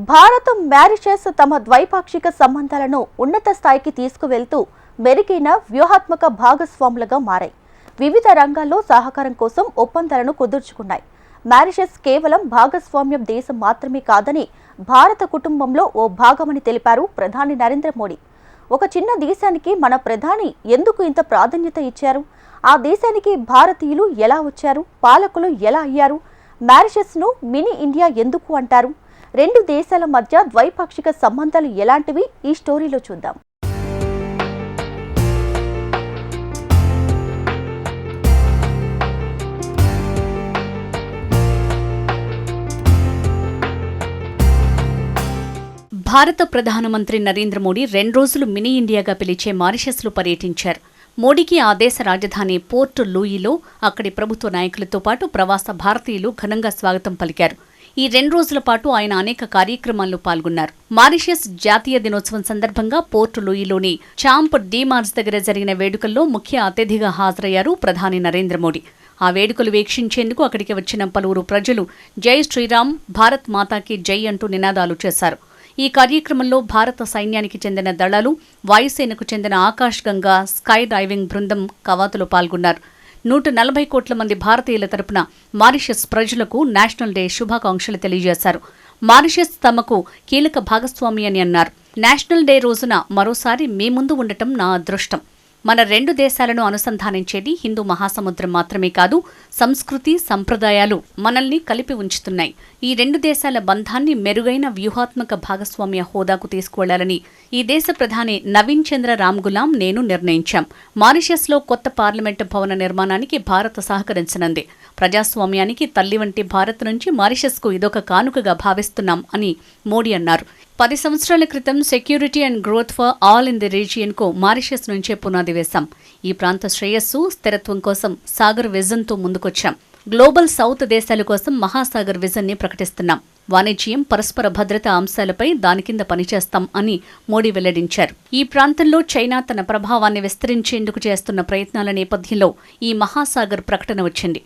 Bharat Mauritius తమ ద్వైపాక్షిక సంబంధాలను ఉన్నత స్థాయికి తీసుకువెళ్తూ మెరుగైన వ్యూహాత్మక భాగస్వాములుగా మారాయి. వివిధ రంగాల్లో సహకారం కోసం ఒప్పందాలను కుదుర్చుకున్నాయి. మారిషస్ కేవలం భాగస్వామ్యం దేశం మాత్రమే కాదని భారత కుటుంబంలో ఓ భాగమని తెలిపారు ప్రధాని నరేంద్ర మోడీ. ఒక చిన్న దేశానికి మన ప్రధాని ఎందుకు ఇంత ప్రాధాన్యత ఇచ్చారు? ఆ దేశానికి భారతీయులు ఎలా వచ్చారు? పాలకులు ఎలా అయ్యారు? మారిషస్ను మినీ ఇండియా ఎందుకు అంటారు? రెండు దేశాల మధ్య ద్వైపాక్షిక సంబంధాలు ఎలాంటివి ఈ స్టోరీలో చూద్దాం. భారత ప్రధానమంత్రి నరేంద్ర మోడీ 2 రోజులు మినీ ఇండియాగా పిలిచే మారిషస్లో పర్యటించారు. మోడీకి ఆ దేశ రాజధాని పోర్ట్ లూయిలో అక్కడి ప్రభుత్వ నాయకులతో పాటు ప్రవాస భారతీయులు ఘనంగా స్వాగతం పలికారు. ఈ 2 రోజుల పాటు ఆయన అనేక కార్యక్రమాల్లో పాల్గొన్నారు. మారిషస్ జాతీయ దినోత్సవం సందర్భంగా పోర్ట్ లూయిలోని చాంప్ డీమార్స్ దగ్గర జరిగిన వేడుకల్లో ముఖ్య అతిథిగా హాజరయ్యారు ప్రధాని నరేంద్ర మోడీ. ఆ వేడుకలు వీక్షించేందుకు అక్కడికి వచ్చిన పలువురు ప్రజలు జై శ్రీరామ్, భారత్ మాతాకి జై అంటూ నినాదాలు చేశారు. ఈ కార్యక్రమంలో భారత సైన్యానికి చెందిన దళాలు, వాయుసేనకు చెందిన ఆకాశ్ గంగా స్కై డైవింగ్ బృందం కవాతులో పాల్గొన్నారు. 140 కోట్ల మంది భారతీయుల తరపున మారిషస్ ప్రజలకు నేషనల్ డే శుభాకాంక్షలు తెలియజేశారు. మారిషస్ తమకు కీలక భాగస్వామి అని అన్నారు. నేషనల్ డే రోజున మరోసారి మీ ముందు ఉండటం నా అదృష్టం. మన 2 దేశాలను అనుసంధానించేది హిందూ మహాసముద్రం మాత్రమే కాదు, సంస్కృతి, సంప్రదాయాలు మనల్ని కలిపి ఉంచుతున్నాయి. ఈ 2 దేశాల బంధాన్ని మెరుగైన వ్యూహాత్మక భాగస్వామ్య హోదాకు తీసుకువెళ్లాలని ఈ దేశ ప్రధాని నవీన్ చంద్ర రామ్గులాం నేను నిర్ణయించాం. మారిషస్లో కొత్త పార్లమెంటు భవన నిర్మాణానికి భారత్ సహకరించనుంది. ప్రజాస్వామ్యానికి తల్లి వంటి భారత్ నుంచి మారిషస్కు ఇదొక కానుకగా భావిస్తున్నాం అని మోడీ అన్నారు. 10 సంవత్సరాల క్రితం security and growth for all in the రీజియన్కు మారిషస్ నుంచే పునాది వేశాం. ఈ ప్రాంత శ్రేయస్సు, స్థిరత్వం కోసం సాగర్ విజన్తో ముందుకొచ్చాం. గ్లోబల్ సౌత్ దేశాల కోసం మహాసాగర్ విజన్ని ప్రకటిస్తున్నాం. వాణిజ్యం, పరస్పర భద్రతా అంశాలపై దాని కింద పనిచేస్తాం అని మోడీ వెల్లడించారు. ఈ ప్రాంతంలో చైనా తన ప్రభావాన్ని విస్తరించేందుకు చేస్తున్న ప్రయత్నాల నేపథ్యంలో ఈ మహాసాగర్ ప్రకటన వచ్చింది.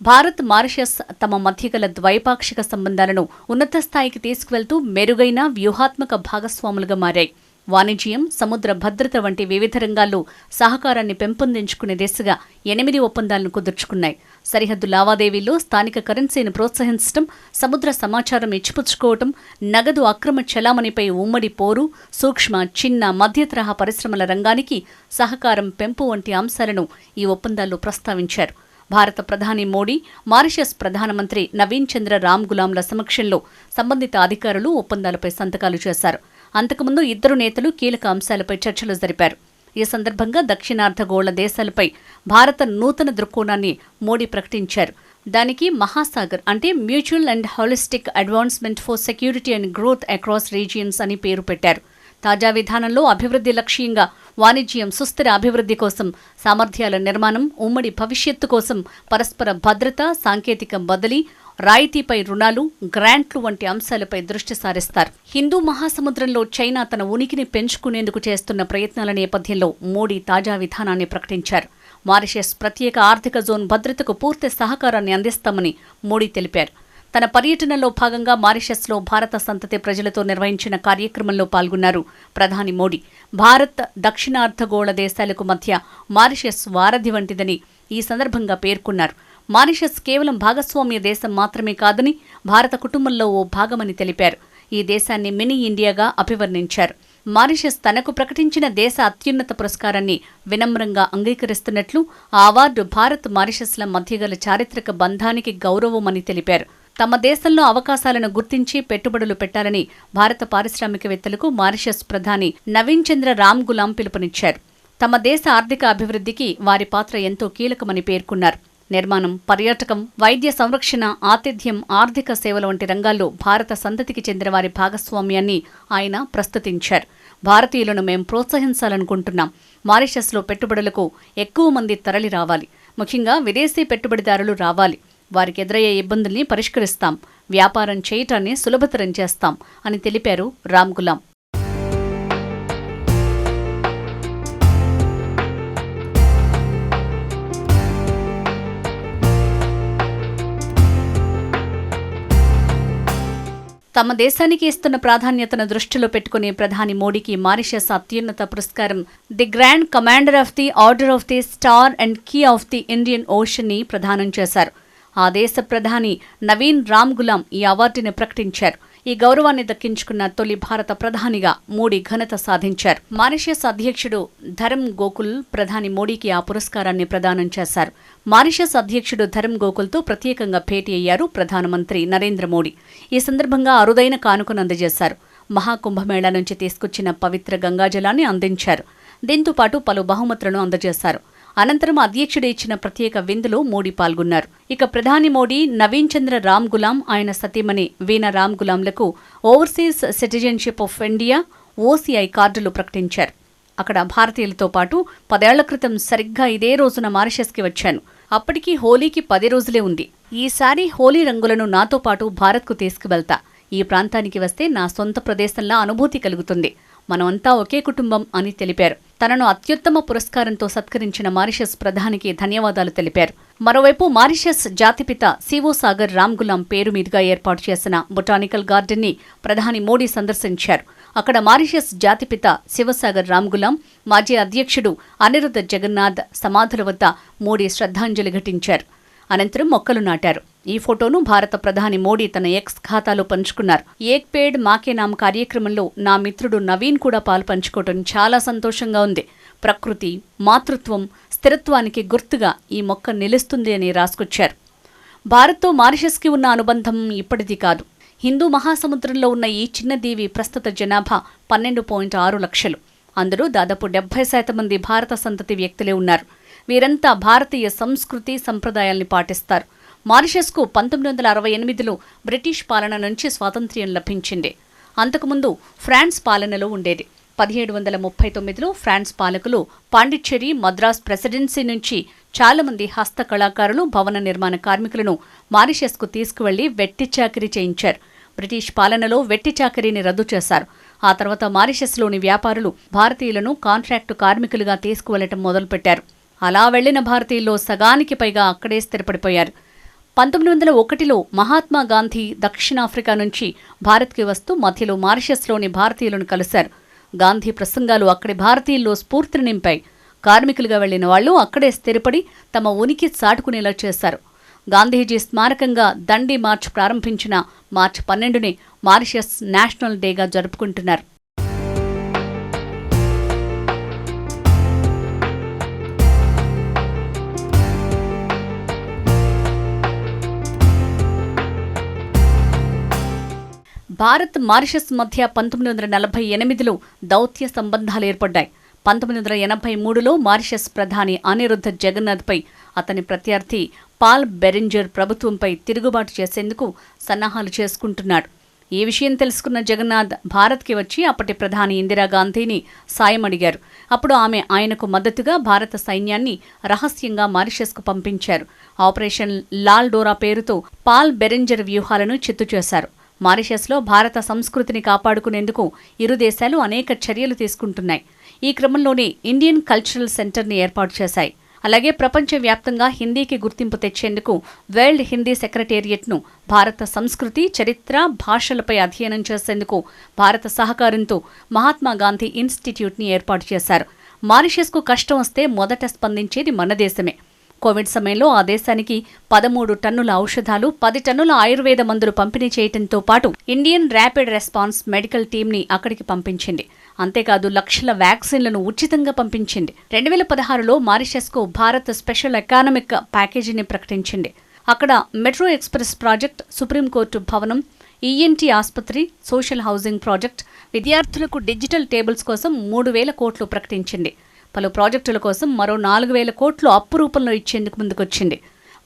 భారత్, మారిషస్ తమ మధ్య గల ద్వైపాక్షిక సంబంధాలను ఉన్నత స్థాయికి తీసుకువెళ్తూ మెరుగైన వ్యూహాత్మక భాగస్వాములుగా మారాయి. వాణిజ్యం, సముద్ర భద్రత వంటి వివిధ రంగాల్లో సహకారాన్ని పెంపొందించుకునే దిశగా 8 ఒప్పందాలను కుదుర్చుకున్నాయి. సరిహద్దు లావాదేవీల్లో స్థానిక కరెన్సీని ప్రోత్సహించడం, సముద్ర సమాచారం ఇచ్చిపుచ్చుకోవటం, నగదు అక్రమ చలామణిపై ఉమ్మడి పోరు, సూక్ష్మ, చిన్న, మధ్య తరహా పరిశ్రమల రంగానికి సహకారం పెంపు వంటి అంశాలను ఈ ఒప్పందాల్లో ప్రస్తావించారు. భారత ప్రధాని మోడీ, మారిషస్ ప్రధానమంత్రి నవీన్ చంద్ర రామ్గులాంల సమక్షంలో సంబంధిత అధికారులు ఒప్పందాలపై సంతకాలు చేశారు. అంతకుముందు ఇద్దరు నేతలు కీలక అంశాలపై చర్చలు జరిపారు. ఈ సందర్భంగా దక్షిణార్ధగోళ దేశాలపై భారత నూతన దృక్కోణాన్ని మోడీ ప్రకటించారు. దానికి మహాసాగర్ అంటే mutual and holistic advancement for security and growth across regions అని పేరు పెట్టారు. తాజా విధానంలో అభివృద్ధి లక్ష్యంగా వాణిజ్యం, సుస్థిర అభివృద్ధి కోసం సామర్థ్యాల నిర్మాణం, ఉమ్మడి భవిష్యత్తు కోసం పరస్పర భద్రత, సాంకేతిక బదిలీ, రాయితీపై రుణాలు, గ్రాంట్లు వంటి అంశాలపై దృష్టి సారిస్తారు. హిందూ మహాసముద్రంలో చైనా తన ఉనికిని పెంచుకునేందుకు చేస్తున్న ప్రయత్నాల నేపథ్యంలో మోడీ తాజా విధానాన్ని ప్రకటించారు. మారిషస్ ప్రత్యేక ఆర్థిక జోన్ భద్రతకు పూర్తి సహకారాన్ని అందిస్తామని మోడీ తెలిపారు. తన పర్యటనలో భాగంగా మారిషస్లో భారత సంతతి ప్రజలతో నిర్వహించిన కార్యక్రమంలో పాల్గొన్నారు ప్రధాని మోడీ. భారత్, దక్షిణార్ధగోళ దేశాలకు మధ్య మారిషస్ వారధి వంటిదని ఈ సందర్భంగా పేర్కొన్నారు. మారిషస్ కేవలం భాగస్వామ్య దేశం మాత్రమే కాదని భారత కుటుంబంలో ఓ భాగమని తెలిపారు. ఈ దేశాన్ని మినీ ఇండియాగా అభివర్ణించారు. మారిషస్ తనకు ప్రకటించిన దేశ అత్యున్నత పురస్కారాన్ని వినమ్రంగా అంగీకరిస్తున్నట్లు, ఆ అవార్డు భారత్, మారిషస్ల మధ్య గల చారిత్రక బంధానికి గౌరవమని తెలిపారు. తమ దేశంలో అవకాశాలను గుర్తించి పెట్టుబడులు పెట్టాలని భారత పారిశ్రామికవేత్తలకు మారిషస్ ప్రధాని నవీన్ చంద్ర రామ్గులాం పిలుపునిచ్చారు. తమ దేశ ఆర్థిక అభివృద్ధికి వారి పాత్ర ఎంతో కీలకమని పేర్కొన్నారు. నిర్మాణం, పర్యాటకం, వైద్య సంరక్షణ, ఆతిథ్యం, ఆర్థిక సేవల వంటి రంగాల్లో భారత సంతతికి చెందిన వారి భాగస్వామ్యాన్ని ఆయన ప్రస్తుతించారు. భారతీయులను మేం ప్రోత్సహించాలనుకుంటున్నాం. మారిషస్లో పెట్టుబడులకు ఎక్కువ మంది తరలి రావాలి. ముఖ్యంగా విదేశీ పెట్టుబడిదారులు రావాలి. వారికి ఎదురయ్యే ఇబ్బందుల్ని పరిష్కరిస్తాం. వ్యాపారం చేయటాన్ని సులభతరం చేస్తాం అని తెలిపారు రామ్గులాం. తమ దేశానికి ఇస్తున్న ప్రాధాన్యతను దృష్టిలో పెట్టుకుని ప్రధాని మోడీకి మారిషస్ అత్యున్నత పురస్కారం the grand commander of the order of the star and key of the Indian ocean ని ప్రదానం చేశారు. ఆ దేశ ప్రధాని నవీన్ రామ్ గులాం ఈ అవార్డుని ప్రకటించారు. ఈ గౌరవాన్ని దక్కించుకున్న తొలి భారత ప్రధానిగా మోడీ ఘనత సాధించారు. మారిషస్ అధ్యక్షుడు ధరమ్ గోకుల్ ప్రధాని మోడీకి ఆ పురస్కారాన్ని ప్రదానం చేశారు. మారిషస్ అధ్యక్షుడు ధరమ్ గోకుల్తో ప్రత్యేకంగా భేటీ అయ్యారు ప్రధానమంత్రి నరేంద్ర మోడీ. ఈ సందర్భంగా అరుదైన కానుకను అందజేశారు. మహాకుంభమేళా నుంచి తీసుకొచ్చిన పవిత్ర గంగాజలాన్ని అందించారు. దీంతో పాటు పలు బహుమతులను అందజేశారు. అనంతరం అధ్యక్షుడు ఇచ్చిన ప్రత్యేక విందులో మోడీ పాల్గొన్నారు. ఇక ప్రధాని మోడీ నవీన్ చంద్ర రామ్ గులాం, ఆయన సతీమణి వీణా రామ్ గులాంలకు overseas citizenship of India OCI కార్డులు ప్రకటించారు. అక్కడ భారతీయులతో పాటు 10 ఏళ్ల క్రితం సరిగ్గా ఇదే రోజున మారిషస్కి వచ్చాను. అప్పటికి హోలీకి 10 రోజులే ఉంది. ఈసారి హోలీ రంగులను నాతో పాటు భారత్కు తీసుకువెళ్తా. ఈ ప్రాంతానికి వస్తే నా సొంత ప్రదేశంలా అనుభూతి కలుగుతుంది. మనమంతా ఒకే కుటుంబం అని తెలిపారు. తనను అత్యుత్తమ పురస్కారంతో సత్కరించిన మారిషస్ ప్రధానికి ధన్యవాదాలు తెలిపారు. మరోవైపు మారిషస్ జాతిపిత సివో సాగర్ రామ్ గులాం పేరు మీదుగా ఏర్పాటు చేసిన బొటానికల్ గార్డెన్ ని ప్రధాని మోడీ సందర్శించారు. అక్కడ మారిషస్ జాతిపిత శివసాగర్ రామ్ గులాం, మాజీ అధ్యక్షుడు అనిరుద్ధ జగన్నాథ్ సమాధుల వద్ద మోడీ శ్రద్ధాంజలి ఘటించారు. అనంతరం మొక్కలు నాటారు. ఈ ఫోటోను భారత ప్రధాని మోడీ తన ఎక్స్ ఖాతాలో పంచుకున్నారు. ఏక్ పేడ్ మాకే నామ్ కార్యక్రమంలో నా మిత్రుడు నవీన్ కూడా పాలు పంచుకోవడం చాలా సంతోషంగా ఉంది. ప్రకృతి, మాతృత్వం, స్థిరత్వానికి గుర్తుగా ఈ మొక్క నిలుస్తుంది అని రాసుకొచ్చారు. భారత్తో మారిషస్కి ఉన్న అనుబంధం ఇప్పటిది కాదు. హిందూ మహాసముద్రంలో ఉన్న ఈ చిన్న దీవి ప్రస్తుత జనాభా 12.6 లక్షలు. అందులో దాదాపు 70% మంది భారత సంతతి వ్యక్తులే ఉన్నారు. వీరంతా భారతీయ సంస్కృతి సంప్రదాయాల్ని పాటిస్తారు. మారిషస్కు 1968లో బ్రిటిష్ పాలన నుంచి స్వాతంత్ర్యం లభించింది. అంతకుముందు ఫ్రాన్స్ పాలనలో ఉండేది. 1739లో ఫ్రాన్స్ పాలకులు పాండిచ్చేరి, మద్రాస్ ప్రెసిడెన్సీ నుంచి చాలామంది హస్త కళాకారులు, భవన నిర్మాణ కార్మికులను మారిషస్కు తీసుకువెళ్లి వెట్టి చాకిరీ చేయించారు. బ్రిటిష్ పాలనలో వెట్టి చాకిరీని రద్దు చేశారు. ఆ తర్వాత మారిషస్లోని వ్యాపారులు భారతీయులను కాంట్రాక్టు కార్మికులుగా తీసుకువెళ్లటం మొదలుపెట్టారు. అలా వెళ్లిన భారతీయుల్లో సగానికి పైగా అక్కడే స్థిరపడిపోయారు. 1901లో మహాత్మా గాంధీ దక్షిణాఫ్రికా నుంచి భారత్కి వస్తూ మధ్యలో మారిషస్లోని భారతీయులను కలిశారు. గాంధీ ప్రసంగాలు అక్కడి భారతీయుల్లో స్ఫూర్తిని నింపాయి. కార్మికులుగా వెళ్లిన వాళ్లు అక్కడే స్థిరపడి తమ ఉనికి చాటుకునేలా చేశారు. గాంధీజీ స్మారకంగా దండి మార్చ్ ప్రారంభించిన మార్చి 12ని మారిషస్ నేషనల్ డేగా జరుపుకుంటున్నారు. భారత్ మారిషస్ మధ్య 1948లో దౌత్య సంబంధాలు ఏర్పడ్డాయి. 1983లో మారిషస్ ప్రధాని అనిరుద్ధ జగన్నాథ్పై అతని ప్రత్యర్థి పాల్ బెరెంజర్ ప్రభుత్వంపై తిరుగుబాటు చేసేందుకు సన్నాహాలు చేసుకుంటున్నాడు. ఈ విషయం తెలుసుకున్న జగన్నాథ్ భారత్కి వచ్చి అప్పటి ప్రధాని ఇందిరాగాంధీని సాయం అడిగారు. అప్పుడు ఆమె ఆయనకు మద్దతుగా భారత సైన్యాన్ని రహస్యంగా మారిషస్కు పంపించారు. ఆపరేషన్ లాల్ డోరా పేరుతో పాల్ బెరెంజర్ వ్యూహాలను చిత్తు చేశారు. మారిషస్లో భారత సంస్కృతిని కాపాడుకునేందుకు ఇరు దేశాలు అనేక చర్యలు తీసుకుంటున్నాయి. ఈ క్రమంలోనే ఇండియన్ కల్చరల్ సెంటర్ని ఏర్పాటు చేశాయి. అలాగే ప్రపంచవ్యాప్తంగా హిందీకి గుర్తింపు తెచ్చేందుకు వరల్డ్ హిందీ సెక్రటేరియట్ను భారత సంస్కృతి, చరిత్ర, భాషలపై అధ్యయనం చేసేందుకు భారత సహకారంతో మహాత్మా గాంధీ ఇన్స్టిట్యూట్ని ఏర్పాటు చేశారు. మారిషస్కు కష్టం వస్తే మొదట స్పందించేది మన దేశమే. కోవిడ్ సమయంలో ఆ దేశానికి 13 టన్నుల ఔషధాలు, 10 టన్నుల ఆయుర్వేద మందులు పంపిణీ చేయడంతో పాటు ఇండియన్ ర్యాపిడ్ రెస్పాన్స్ మెడికల్ టీంని అక్కడికి పంపించింది. అంతేకాదు లక్షల వ్యాక్సిన్లను ఉచితంగా పంపించింది. 2016లో మారిషస్కు భారత్ స్పెషల్ ఎకానమిక్ ప్యాకేజీని ప్రకటించింది. అక్కడ మెట్రో ఎక్స్ప్రెస్ ప్రాజెక్ట్, సుప్రీంకోర్టు భవనం, ఈఎన్టీ ఆసుపత్రి, సోషల్ హౌసింగ్ ప్రాజెక్ట్, విద్యార్థులకు డిజిటల్ టేబుల్స్ కోసం 3,000 కోట్లు ప్రకటించింది. పలు ప్రాజెక్టుల కోసం మరో 4,000 కోట్లు అప్పు రూపంలో ఇచ్చేందుకు ముందుకొచ్చింది.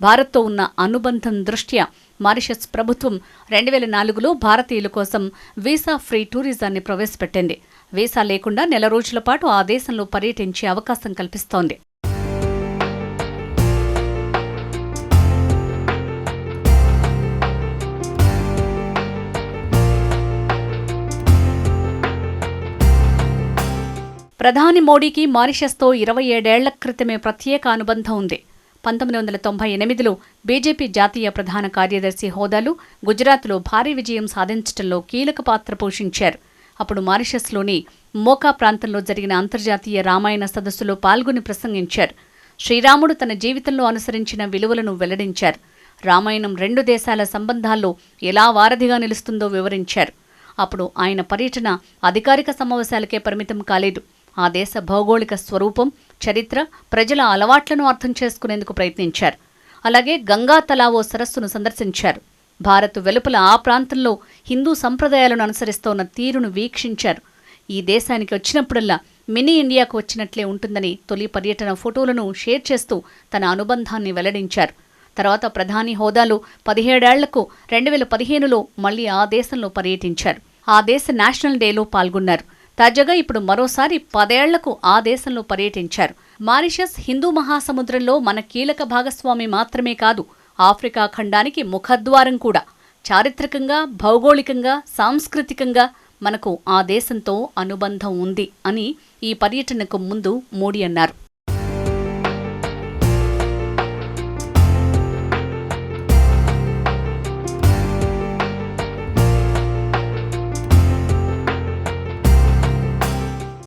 భారత్తో ఉన్న అనుబంధం దృష్ట్యా మారిషస్ ప్రభుత్వం 2004లో భారతీయుల కోసం వీసా ఫ్రీ టూరిజాన్ని ప్రవేశపెట్టింది. వీసా లేకుండా 4 రోజుల పాటు ఆ దేశంలో పర్యటించే అవకాశం కల్పిస్తోంది. ప్రధాని మోడీకి మారిషస్తో 27 ఏళ్ల క్రితమే ప్రత్యేక అనుబంధం ఉంది. 1998లో బీజేపీ జాతీయ ప్రధాన కార్యదర్శి హోదాలో గుజరాత్లో భారీ విజయం సాధించడంలో కీలక పాత్ర పోషించారు. అప్పుడు మారిషస్లోని మోకా ప్రాంతంలో జరిగిన అంతర్జాతీయ రామాయణ సదస్సులో పాల్గొని ప్రసంగించారు. శ్రీరాముడు తన జీవితంలో అనుసరించిన విలువలను వెల్లడించారు. రామాయణం రెండు దేశాల సంబంధాల్లో ఎలా వారధిగా నిలుస్తుందో వివరించారు. అప్పుడు ఆయన పర్యటన అధికారిక సమావేశాలకే పరిమితం కాలేదు. ఆ దేశ భౌగోళిక స్వరూపం, చరిత్ర, ప్రజల అలవాట్లను అర్థం చేసుకునేందుకు ప్రయత్నించారు. అలాగే గంగా తలావో సరస్సును సందర్శించారు. భారత్ వెలుపల ఆ ప్రాంతంలో హిందూ సంప్రదాయాలను అనుసరిస్తోన్న తీరును వీక్షించారు. ఈ దేశానికి వచ్చినప్పుడల్లా మినీ ఇండియాకు వచ్చినట్లే ఉంటుందని తొలి పర్యటన ఫోటోలను షేర్ చేస్తూ తన అనుబంధాన్ని వెల్లడించారు. తర్వాత ప్రధాని హోదాలో 17 ఏళ్లకు 2015లో మళ్లీ ఆ దేశంలో పర్యటించారు. ఆ దేశ నేషనల్ డేలో పాల్గొన్నారు. తాజాగా ఇప్పుడు మరోసారి 10 ఏళ్లకు ఆ దేశంలో పర్యటించారు. మారిషస్ హిందూ మహాసముద్రంలో మన కీలక భాగస్వామి మాత్రమే కాదు, ఆఫ్రికా ఖండానికి ముఖద్వారం కూడా. చారిత్రకంగా, భౌగోళికంగా, సాంస్కృతికంగా మనకు ఆ దేశంతో అనుబంధం ఉంది అని ఈ పర్యటనకు ముందు మోడీ అన్నారు.